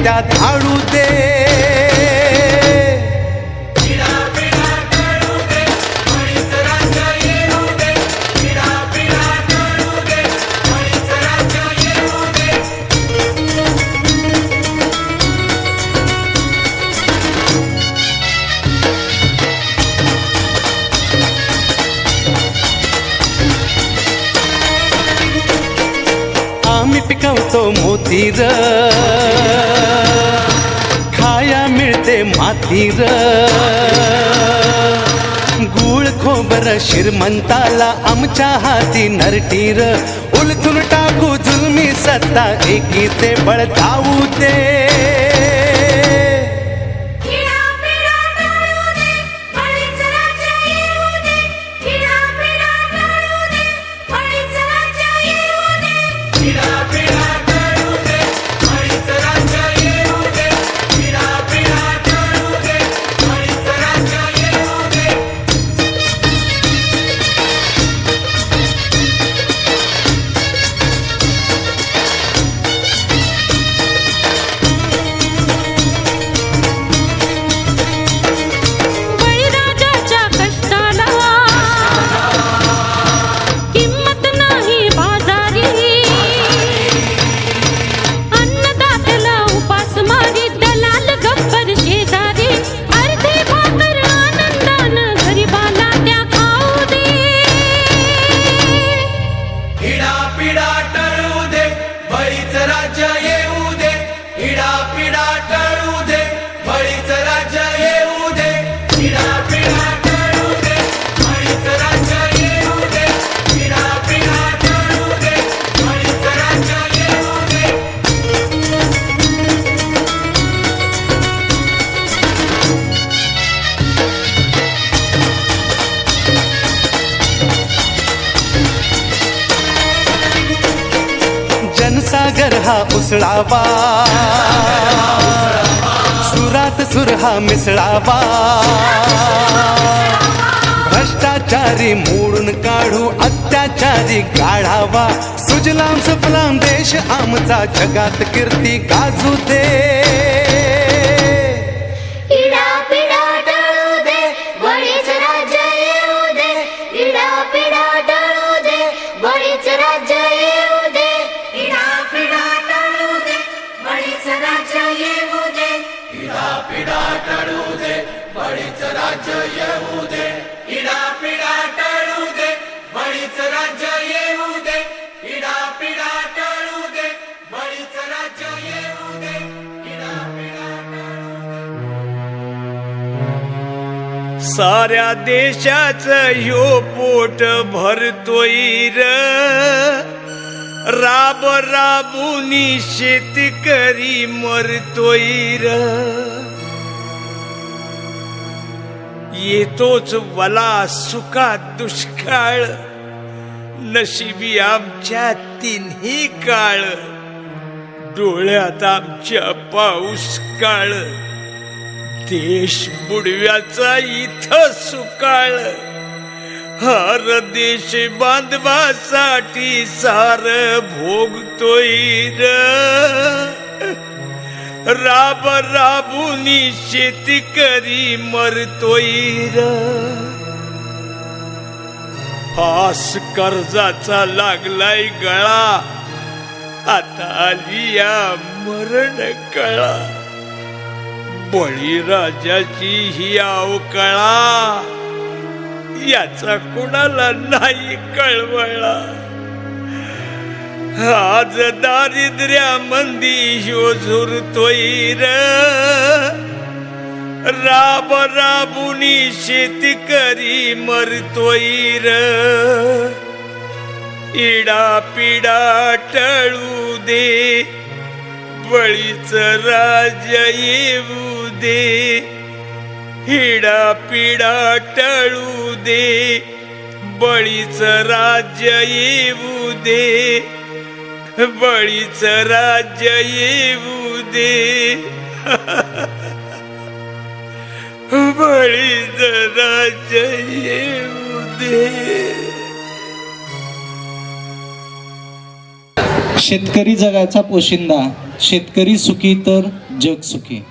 त्या धाडू दे. आम्ही पिकवतो मोतीर, खाया मिळते मातीर. गूळ खोबर श्रीमंताला आमच्या हाती नरटीर. उलथून टाकू जुलमी सत्ता एकीचे बळ दावू दे. जनसागर हा उसळावा, सुरात सुर हा मिसळावा. भ्रष्टाचारी मोडून काढू अत्याचारी गाढावा. सुजलाम सुफलाम देश आमचा जगात कीर्ती गाजू दे. बळीच राज्य येऊ दे. इडापिडा टळू दे. बळीच राज्य येऊ दे. इडापिडा टळू दे. बळीच राज्य येऊ दे. इडापिडा टळू दे. साऱ्या देशाचं ह्यो पोट भरतोय र. राब राबुनी शेतकरी मरतोय र. येतोच वला सुखात दुष्काळ. नशिबी आमच्या तिन्ही काळ. डोळ्यात आमच्या पाऊस काळ. देश बुडव्याचा इथं सुकाळ. हर देश बांधवासाठी सार भोगतोय र. राब राबुनी शेतकरी मरतोय र. फास कर्जाचा लागलाय गळा. आता आली या मरण कळा. बळीराजाची ही अवकळा. याचा कुणाला नाही कळवळा. आज दारिद्र्यामंदी ह्यो झुरतोय र. राब राबुनी शेतकरी मरतोय र. इडा पिडा टळू दे. बळीच राज्य येऊ दे. इडा पिडा टळू दे. बळीच राज्य येऊ दे. बळीच राज्य येऊ दे. बळीच राज्य येऊ दे. शेतकरी जगाचा पोशिंदा. शेतकरी सुखी तर जग सुखी.